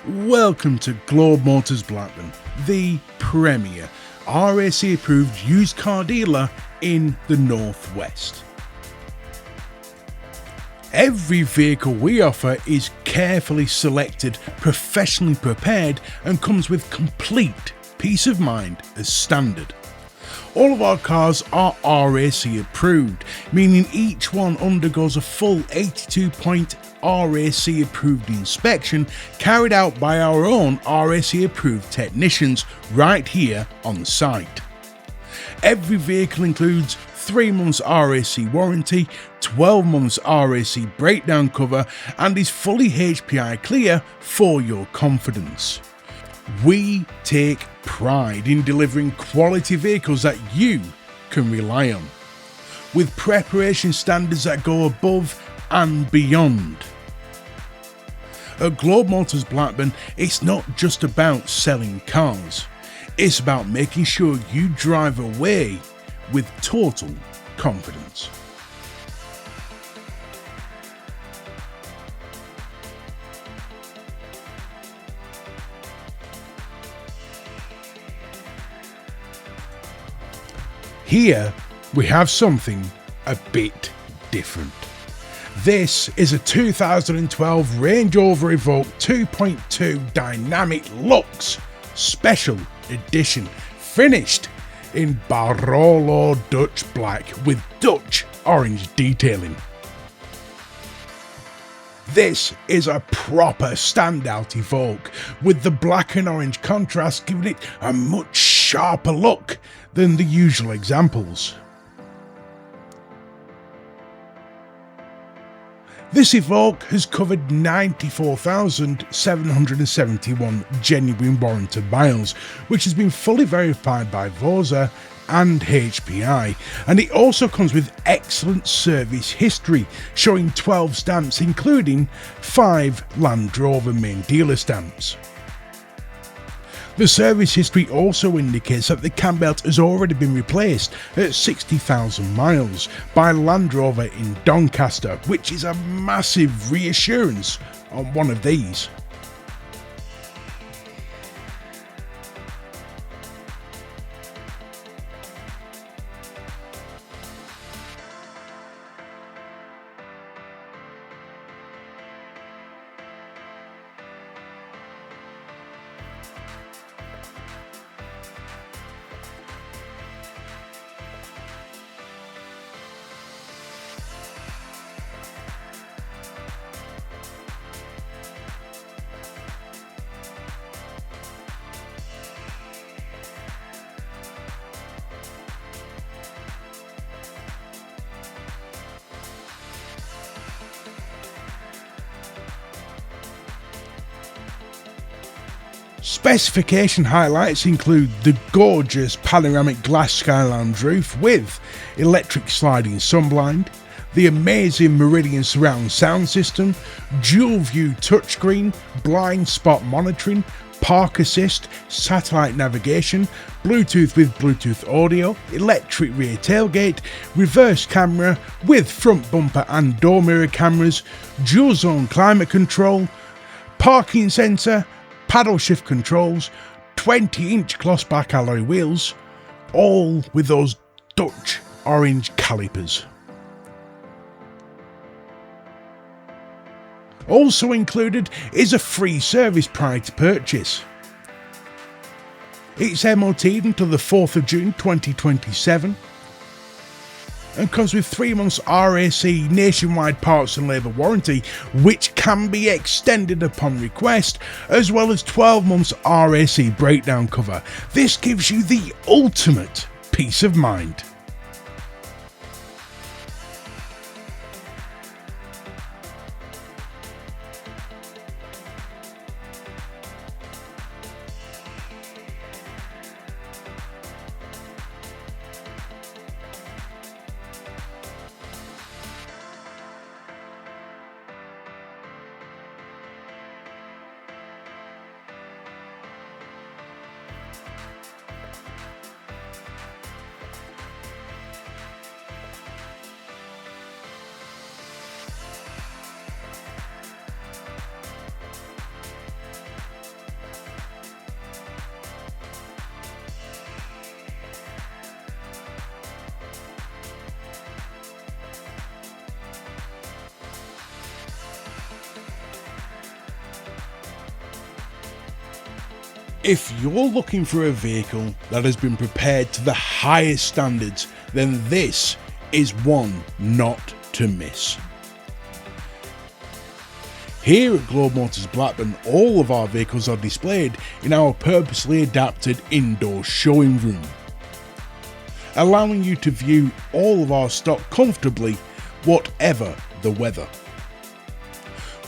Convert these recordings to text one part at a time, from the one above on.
Welcome to Globe Motors Blackburn, the premier RAC approved used car dealer in the Northwest. Every vehicle we offer is carefully selected, professionally prepared, and comes with complete peace of mind as standard. All of our cars are RAC approved, meaning each one undergoes a full 82-point RAC approved inspection carried out by our own RAC approved technicians right here on site. Every vehicle includes 3 months RAC warranty, 12 months RAC breakdown cover, and is fully HPI clear for your confidence. We take pride in delivering quality vehicles that you can rely on, with preparation standards that go above and beyond. At Globe Motors Blackburn, it's not just about selling cars, it's about making sure you drive away with total confidence. Here we have something a bit different. This is a 2012 Range Rover Evoque 2.2 Dynamic Luxe Special Edition, finished in Barolo Dutch Black with Dutch orange detailing. This is a proper standout Evoque, with the black and orange contrast giving it a much sharper look than the usual examples. This Evoque has covered 94,771 genuine warranted miles, which has been fully verified by VOSA and HPI, and it also comes with excellent service history, showing 12 stamps including 5 Land Rover main dealer stamps. The service history also indicates that the Cambelt has already been replaced at 60,000 miles by Land Rover in Doncaster, which is a massive reassurance on one of these. Specification highlights include the gorgeous panoramic glass sky lounge roof with electric sliding sunblind, the amazing Meridian surround sound system, dual view touchscreen, blind spot monitoring, park assist, satellite navigation, Bluetooth with Bluetooth audio, electric rear tailgate, reverse camera with front bumper and door mirror cameras, dual zone climate control, parking sensor, paddle shift controls, 20-inch gloss back alloy wheels, all with those Dutch orange calipers. Also included is a free service prior to purchase. It's MOT'd until the 4th of June 2027 and comes with 3 months RAC nationwide parts and labour warranty, which can be extended upon request, as well as 12 months RAC breakdown cover. This gives you the ultimate peace of mind. If you're looking for a vehicle that has been prepared to the highest standards, then this is one not to miss. Here at Globe Motors Blackburn, all of our vehicles are displayed in our purposely adapted indoor showing room, allowing you to view all of our stock comfortably, whatever the weather.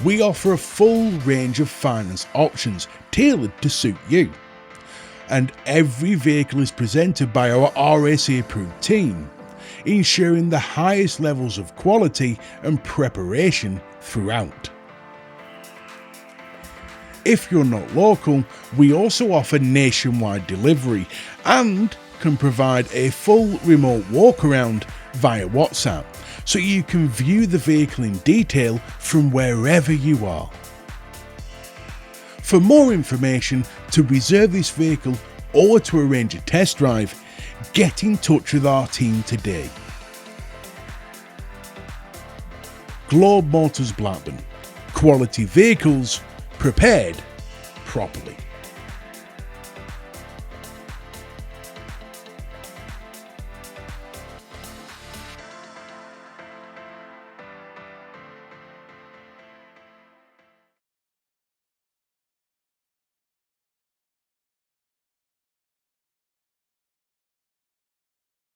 We offer a full range of finance options tailored to suit you, and every vehicle is presented by our RAC approved team, ensuring the highest levels of quality and preparation throughout. If you're not local, we also offer nationwide delivery and can provide a full remote walkaround via WhatsApp, so you can view the vehicle in detail from wherever you are. For more information, to reserve this vehicle or to arrange a test drive, get in touch with our team today. Globe Motors Blackburn. Quality vehicles prepared properly.